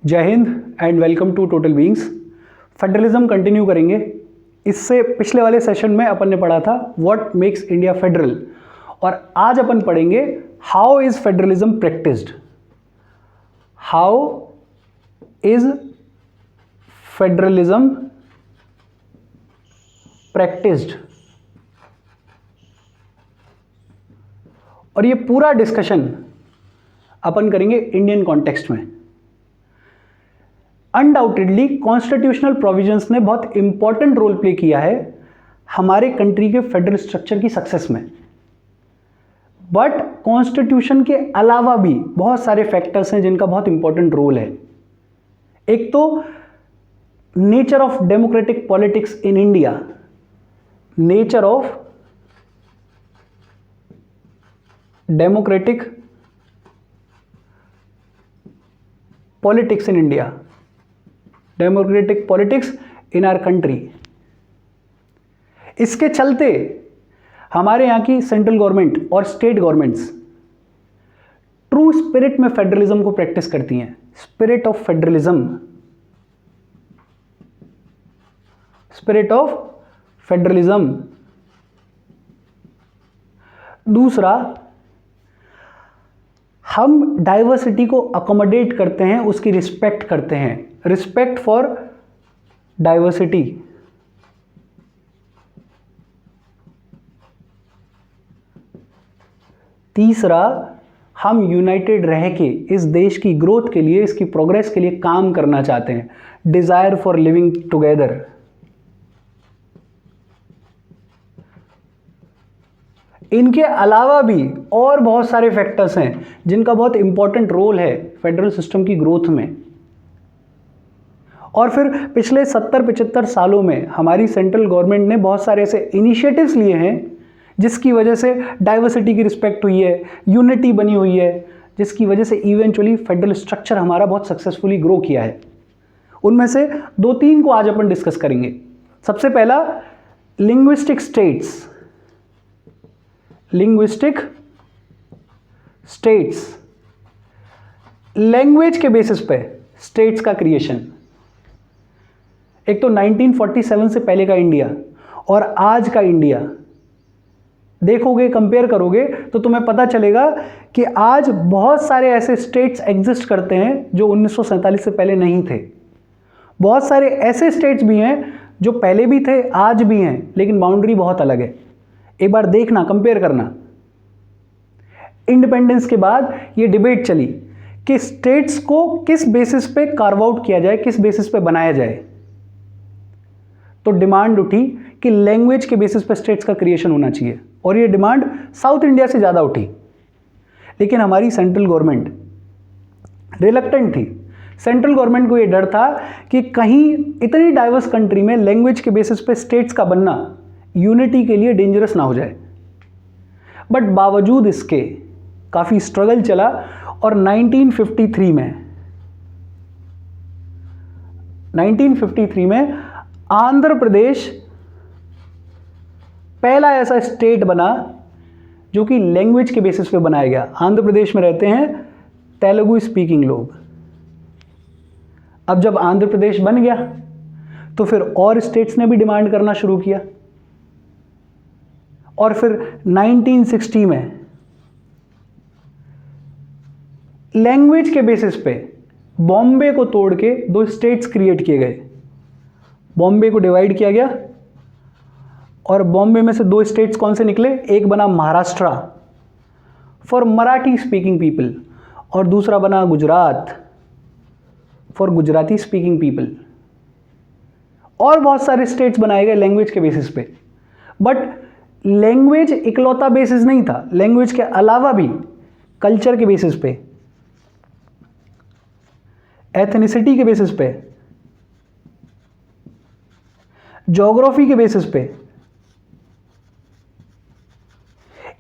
जय Hind and welcome to total beings. Federalism continue करेंगे। इससे पिछले वाले सेशन में अपन ने पढ़ा था व्हाट मेक्स इंडिया फेडरल, और आज अपन पढ़ेंगे how is federalism practised. How is federalism practised, और ये पूरा डिस्कशन अपन करेंगे इंडियन कॉन्टेक्स्ट में। अनडाउटेडली कॉन्स्टिट्यूशनल प्रोविजंस ने बहुत इंपॉर्टेंट रोल प्ले किया है हमारे कंट्री के फेडरल स्ट्रक्चर की सक्सेस में, बट कॉन्स्टिट्यूशन के अलावा भी बहुत सारे फैक्टर्स हैं जिनका बहुत इंपॉर्टेंट रोल है। एक तो nature of democratic politics in India, nature of democratic politics in India, democratic politics in our country. इसके चलते हमारे यहाँ की सेंट्रल गवर्नमेंट और स्टेट गवर्नमेंट्स ट्रू स्पिरिट में फेडरलिज्म को प्रैक्टिस करती हैं। Spirit of federalism, spirit of federalism. दूसरा, हम डाइवर्सिटी को अकोमोडेट करते हैं, उसकी रिस्पेक्ट करते हैं, रिस्पेक्ट फॉर डाइवर्सिटी। तीसरा, हम यूनाइटेड रह के इस देश की ग्रोथ के लिए, इसकी प्रोग्रेस के लिए काम करना चाहते हैं, डिजायर फॉर लिविंग टुगेदर। इनके अलावा भी और बहुत सारे फैक्टर्स हैं जिनका बहुत इंपॉर्टेंट रोल है फेडरल सिस्टम की ग्रोथ में। और फिर पिछले 70-75 सालों में हमारी सेंट्रल गवर्नमेंट ने बहुत सारे ऐसे इनिशिएटिव्स लिए हैं जिसकी वजह से डाइवर्सिटी की रिस्पेक्ट हुई है, यूनिटी बनी हुई है, जिसकी वजह से इवेंचुअली फेडरल स्ट्रक्चर हमारा बहुत सक्सेसफुली ग्रो किया है। उनमें से 2-3 को आज अपन डिस्कस करेंगे। सबसे पहला, linguistic states. Linguistic states, language के बेसिस पे स्टेट्स का क्रिएशन। एक तो 1947 से पहले का इंडिया और आज का इंडिया देखोगे, कंपेयर करोगे तो तुम्हें पता चलेगा कि आज बहुत सारे ऐसे स्टेट्स एग्जिस्ट करते हैं जो 1947 से पहले नहीं थे। बहुत सारे ऐसे स्टेट्स भी हैं जो पहले भी थे, आज भी हैं, लेकिन बाउंड्री बहुत अलग है। एक बार देखना, कंपेयर करना। इंडिपेंडेंस के बाद ये डिबेट चली कि स्टेट्स को किस बेसिस पे कार्व आउट किया जाए, किस बेसिस पे बनाया जाए। तो डिमांड उठी कि लैंग्वेज के बेसिस पे स्टेट्स का क्रिएशन होना चाहिए, और ये डिमांड साउथ इंडिया से ज़्यादा उठी। लेकिन हमारी सेंट्रल गवर्नमेंट रिलक्टेंट थी। सेंट्रल गवर्नमेंट को ये डर था कि कहीं इतनी डाइवर्स कंट्री में लैंग्वेज के बेसिस पे स्टेट्स का बनना यूनिटी के लिए डेंजरस ना हो जाए। बट बावजूद इसके काफ़ी स्ट्रगल चला, और 1953 में आंध्र प्रदेश पहला ऐसा स्टेट बना जो कि लैंग्वेज के बेसिस पे बनाया गया। आंध्र प्रदेश में रहते हैं तेलुगु स्पीकिंग लोग। अब जब आंध्र प्रदेश बन गया तो फिर और स्टेट्स ने भी डिमांड करना शुरू किया, और फिर 1960 में लैंग्वेज के बेसिस पे बॉम्बे को तोड़ के 2 स्टेट्स क्रिएट किए गए। बॉम्बे को डिवाइड किया गया, और बॉम्बे में से 2 स्टेट्स कौन से निकले? एक बना Maharashtra for Marathi speaking people, और दूसरा बना Gujarat for Gujarati speaking people. और बहुत सारे स्टेट्स बनाए गए लैंग्वेज के बेसिस पे। बट लैंग्वेज इकलौता बेसिस नहीं था, लैंग्वेज के अलावा भी कल्चर के बेसिस पे, एथनिसिटी के बेसिस पे, ज्योग्राफी के बेसिस पे,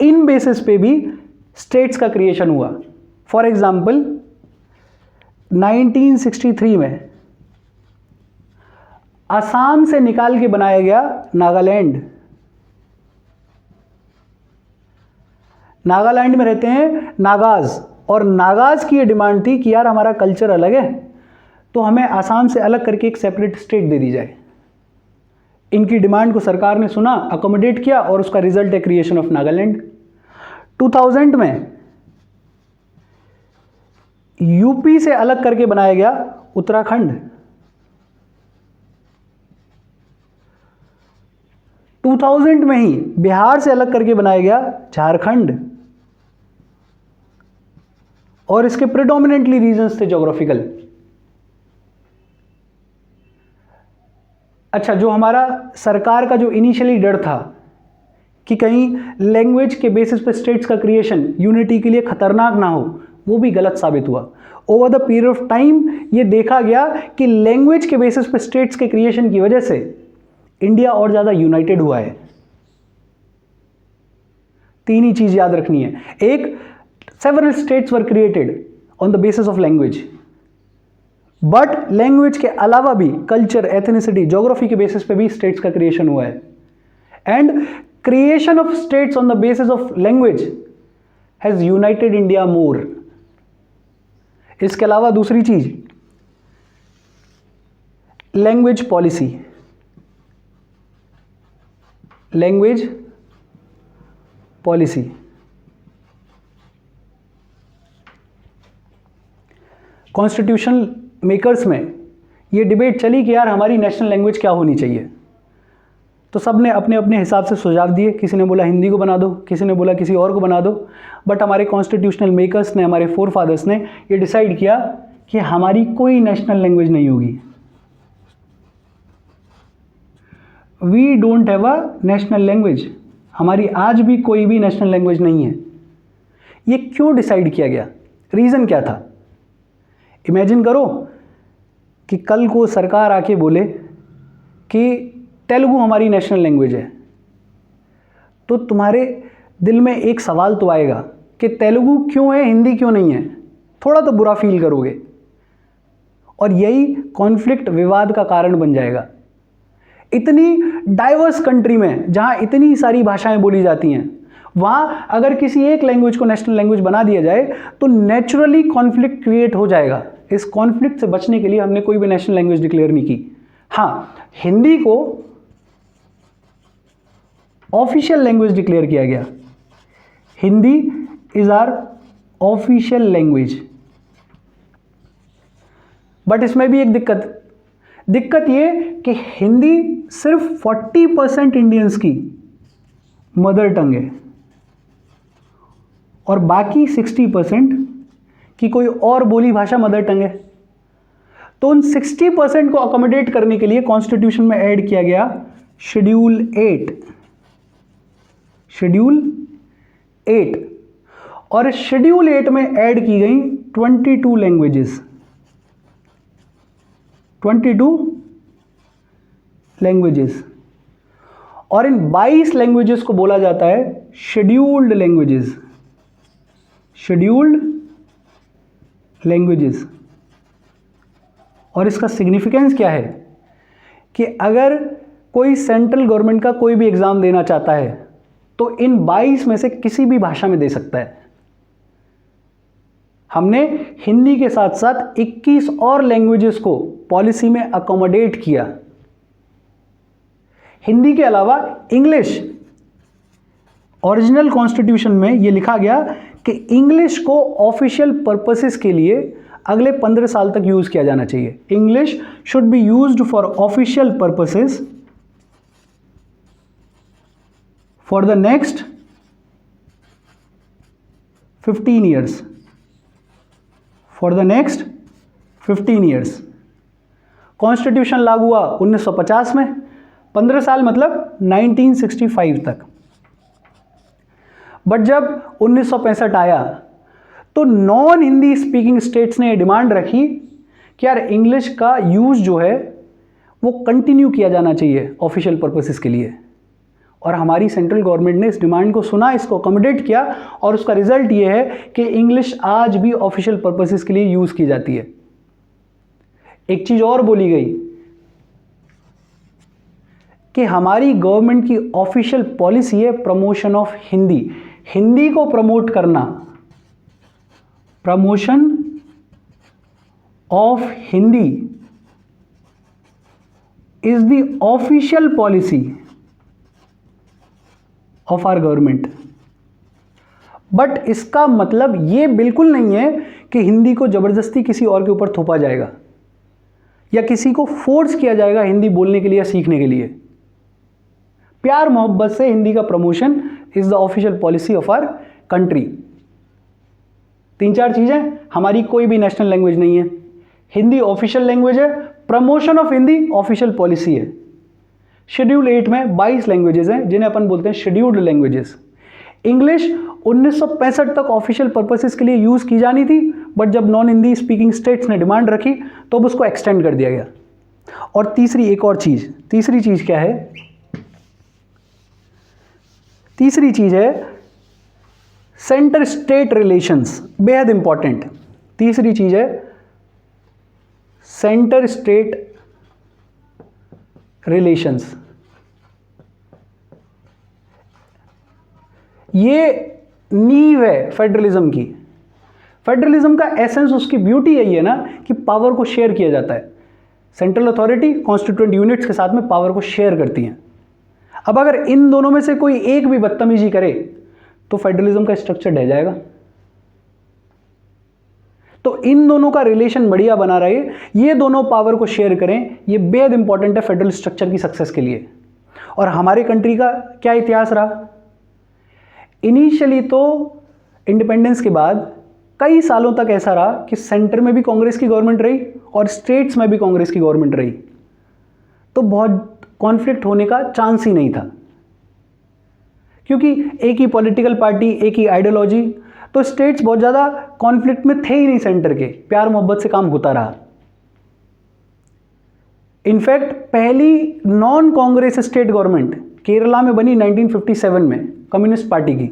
इन बेसिस पे भी स्टेट्स का क्रिएशन हुआ। फॉर एग्जाम्पल 1963 में असम से निकाल के बनाया गया नागालैंड। नागालैंड में रहते हैं नागाज, और नागाज की ये डिमांड थी कि यार हमारा कल्चर अलग है, तो हमें आसाम से अलग करके एक सेपरेट स्टेट दे दी जाए। इनकी डिमांड को सरकार ने सुना, अकोमोडेट किया और उसका रिजल्ट है क्रिएशन ऑफ नागालैंड। 2000 में यूपी से अलग करके बनाया गया उत्तराखंड। 2000 में ही बिहार से अलग करके बनाया गया झारखंड, और इसके प्रेडोमिनेंटली रीजन्स थे ज्योग्राफिकल। अच्छा, जो हमारा सरकार का जो इनिशियली डर था कि कहीं लैंग्वेज के बेसिस पे स्टेट्स का क्रिएशन यूनिटी के लिए खतरनाक ना हो, वो भी गलत साबित हुआ। Over the period of time ये देखा गया कि लैंग्वेज के बेसिस पे स्टेट्स के क्रिएशन की वजह से इंडिया और ज़्यादा यूनाइटेड हुआ है। तीन ही चीज़ याद रखनी है। एक, several states were created on the basis of language, but language के अलावा भी culture, ethnicity, geography के basis पे भी states का creation हुआ है, and creation of states on the basis of language has united India more. इसके अलावा दूसरी चीज, language policy, language policy constitution makers में ये डिबेट चली कि यार हमारी नेशनल लैंग्वेज क्या होनी चाहिए। तो सब ने अपने अपने हिसाब से सुझाव दिए। किसी ने बोला हिंदी को बना दो, किसी ने बोला किसी और को बना दो, बट हमारे कॉन्स्टिट्यूशनल मेकर्स ने, हमारे फोर फादर्स ने ये डिसाइड किया कि हमारी कोई नेशनल लैंग्वेज नहीं होगी। We don't have a national language. हमारी आज भी कोई भी नेशनल लैंग्वेज नहीं है। ये क्यों डिसाइड किया गया? रीज़न क्या था? इमेजिन करो कि कल को सरकार आके बोले कि तेलुगु हमारी नेशनल लैंग्वेज है, तो तुम्हारे दिल में एक सवाल तो आएगा कि तेलुगु क्यों है, हिंदी क्यों नहीं है। थोड़ा तो बुरा फील करोगे, और यही कॉन्फ्लिक्ट, विवाद का कारण बन जाएगा। इतनी डाइवर्स कंट्री में जहाँ इतनी सारी भाषाएं बोली जाती हैं, वहाँ अगर किसी एक लैंग्वेज को नेशनल लैंग्वेज बना दिया जाए तो नेचुरली कॉन्फ्लिक्ट क्रिएट हो जाएगा। इस कॉन्फ्लिक्ट से बचने के लिए हमने कोई भी नेशनल लैंग्वेज डिक्लेयर नहीं की। हाँ, हिंदी को ऑफिशियल लैंग्वेज डिक्लेयर किया गया। Hindi is our official language. But इसमें भी एक दिक्कत ये कि हिंदी सिर्फ 40% इंडियंस की मदर टंग है और बाकी 60% की कोई और बोली भाषा मदर टंग है। तो उन 60% को अकोमोडेट करने के लिए कॉन्स्टिट्यूशन में ऐड किया गया शेड्यूल 8। शेड्यूल 8, और शेड्यूल 8 में ऐड की गई 22 लैंग्वेजेस। 22 लैंग्वेजेस, और इन 22 लैंग्वेजेस को बोला जाता है शेड्यूल्ड लैंग्वेजेस। Scheduled languages. और इसका सिग्निफिकेंस क्या है कि अगर कोई सेंट्रल गवर्नमेंट का कोई भी एग्जाम देना चाहता है तो इन 22 में से किसी भी भाषा में दे सकता है। हमने हिंदी के साथ साथ 21 और लैंग्वेजेस को पॉलिसी में अकोमोडेट किया। हिंदी के अलावा इंग्लिश, ओरिजिनल कॉन्स्टिट्यूशन में यह लिखा गया कि इंग्लिश को ऑफिशियल पर्पसेस के लिए अगले 15 साल तक यूज किया जाना चाहिए। English should be used for official purposes for the next 15 years. For the next 15 years. Constitution लागू हुआ 1950 में, 15 साल मतलब 1965 तक। बट जब 1965 आया तो नॉन हिंदी स्पीकिंग स्टेट्स ने डिमांड रखी कि यार इंग्लिश का यूज जो है वो कंटिन्यू किया जाना चाहिए ऑफिशियल पर्पसेस के लिए। और हमारी सेंट्रल गवर्नमेंट ने इस डिमांड को सुना, इसको अकोमोडेट किया, और उसका रिजल्ट ये है कि इंग्लिश आज भी ऑफिशियल पर्पसेस के लिए यूज की जाती है। एक चीज और बोली गई कि हमारी गवर्नमेंट की ऑफिशियल पॉलिसी है प्रमोशन ऑफ हिंदी। हिंदी को प्रमोट करना, promotion of Hindi is the official policy of our government. But इसका मतलब ये बिल्कुल नहीं है कि हिंदी को जबरदस्ती किसी और के ऊपर थोपा जाएगा या किसी को फोर्स किया जाएगा हिंदी बोलने के लिए या सीखने के लिए। प्यार मोहब्बत से हिंदी का promotion is the official policy of our country. 3-4 चीजें, हमारी कोई भी नेशनल लैंग्वेज नहीं है, हिंदी ऑफिशियल लैंग्वेज है, promotion of Hindi official policy है। शेड्यूल 8 में 22 लैंग्वेजेस हैं जिन्हें अपन बोलते हैं शेड्यूल्ड लैंग्वेजेस। इंग्लिश 1965 तक ऑफिशियल पर्पसेस के लिए यूज की जानी थी, बट जब नॉन हिंदी स्पीकिंग स्टेट्स ने डिमांड रखी तो अब उसको एक्सटेंड कर दिया गया। और तीसरी चीज क्या है? तीसरी चीज है सेंटर स्टेट रिलेशंस, बेहद इंपॉर्टेंट। तीसरी चीज है सेंटर स्टेट रिलेशंस। ये नींव है फेडरलिज्म की। फेडरलिज्म का एसेंस, उसकी ब्यूटी यही है ना कि पावर को शेयर किया जाता है। सेंट्रल अथॉरिटी कॉन्स्टिट्यूएंट यूनिट्स के साथ में पावर को शेयर करती हैं। अब अगर इन दोनों में से कोई एक भी बदतमीजी करे तो फेडरलिज्म का स्ट्रक्चर ढह जाएगा। तो इन दोनों का रिलेशन बढ़िया बना रहे, ये दोनों पावर को शेयर करें, ये बेहद इंपॉर्टेंट है फेडरल स्ट्रक्चर की सक्सेस के लिए। और हमारे कंट्री का क्या इतिहास रहा? इनिशियली तो इंडिपेंडेंस के बाद कई सालों तक ऐसा रहा कि सेंटर में भी कांग्रेस की गवर्नमेंट रही और स्टेट्स में भी कांग्रेस की गवर्नमेंट रही, तो बहुत कॉन्फ्लिक्ट होने का चांस ही नहीं था, क्योंकि एक ही पॉलिटिकल पार्टी, एक ही आइडियोलॉजी, तो स्टेट्स बहुत ज़्यादा कॉन्फ्लिक्ट में थे ही नहीं सेंटर के, प्यार मोहब्बत से काम होता रहा। इनफैक्ट पहली non Congress state government Kerala में बनी 1957 में कम्युनिस्ट पार्टी की।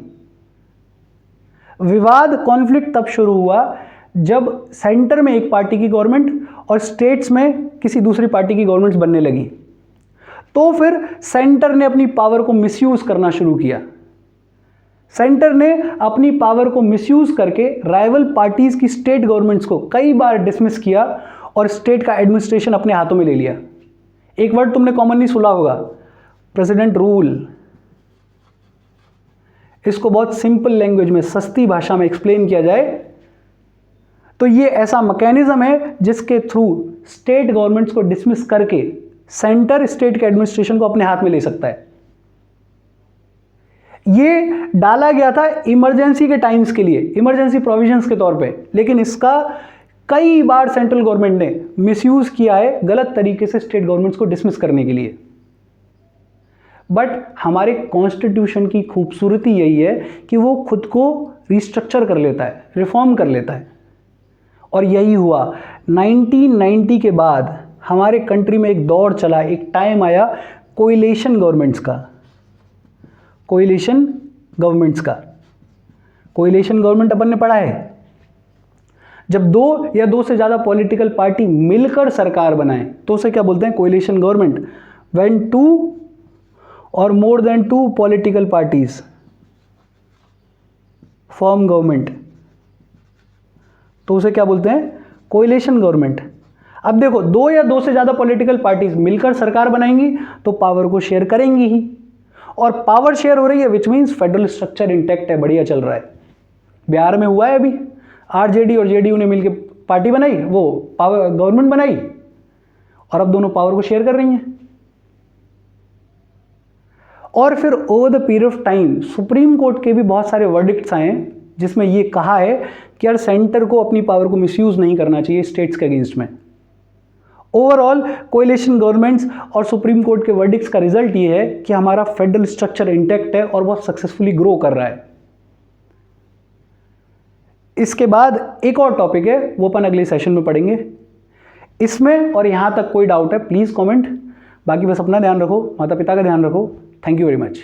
विवाद कॉन्फ्लिक्ट तब शुरू हुआ जब सेंटर में एक पार्टी की गवर्नमेंट और स्टेट्स में किसी दूसरी पार्टी की गवर्नमेंट्स बनने लगी। तो फिर सेंटर ने अपनी पावर को मिसयूज करना शुरू किया। सेंटर ने अपनी पावर को मिसयूज करके राइवल पार्टीज की स्टेट गवर्नमेंट्स को कई बार डिसमिस किया और स्टेट का एडमिनिस्ट्रेशन अपने हाथों में ले लिया। एक वर्ड तुमने कॉमनली सुना होगा, प्रेसिडेंट रूल। इसको बहुत सिंपल लैंग्वेज में, सस्ती भाषा में एक्सप्लेन किया जाए तो ये ऐसा मैकेनिज्म है जिसके थ्रू स्टेट गवर्नमेंट्स को डिसमिस करके सेंटर स्टेट के एडमिनिस्ट्रेशन को अपने हाथ में ले सकता है। ये डाला गया था इमरजेंसी के टाइम्स के लिए, इमरजेंसी प्रोविजंस के तौर पे, लेकिन इसका कई बार सेंट्रल गवर्नमेंट ने मिसयूज किया है गलत तरीके से स्टेट गवर्नमेंट्स को डिसमिस करने के लिए। बट हमारे कॉन्स्टिट्यूशन की खूबसूरती यही है कि वो खुद को रिस्ट्रक्चर कर लेता है, रिफॉर्म कर लेता है। और यही हुआ 1990 के बाद हमारे कंट्री में एक दौर चला, एक टाइम आया कोएलिशन गवर्नमेंट्स का। कोएलिशन गवर्नमेंट अपन ने पढ़ा है, जब दो या दो से ज़्यादा पॉलिटिकल पार्टी मिलकर सरकार बनाए तो उसे क्या बोलते हैं? Coalition government. When 2 or more than 2 political parties form government, तो उसे क्या बोलते हैं? Coalition government. अब देखो, दो या दो से ज़्यादा पॉलिटिकल पार्टीज मिलकर सरकार बनाएंगी तो पावर को शेयर करेंगी ही, और पावर शेयर हो रही है which means federal structure intact है, बढ़िया चल रहा है। बिहार में हुआ है अभी, आरजेडी और जेडीयू ने मिलकर पार्टी बनाई, वो पावर गवर्नमेंट बनाई, और अब दोनों पावर को शेयर कर रही हैं। और फिर over the period of time supreme court के भी बहुत सारे वर्डिक्ट्स आए हैं जिसमें ये कहा है कि यार सेंटर को अपनी पावर को मिसयूज नहीं करना चाहिए स्टेट्स के अगेंस्ट में। ओवरऑल कोएलिशन गवर्नमेंट्स और सुप्रीम कोर्ट के वर्डिक्ट्स का रिजल्ट ये है कि हमारा फेडरल स्ट्रक्चर इंटैक्ट है और बहुत सक्सेसफुली ग्रो कर रहा है। इसके बाद एक और टॉपिक है, वो अपन अगले सेशन में पढ़ेंगे। इसमें और यहां तक कोई डाउट है प्लीज कमेंट। बाकी बस अपना ध्यान रखो, माता पिता का ध्यान रखो। Thank you very much.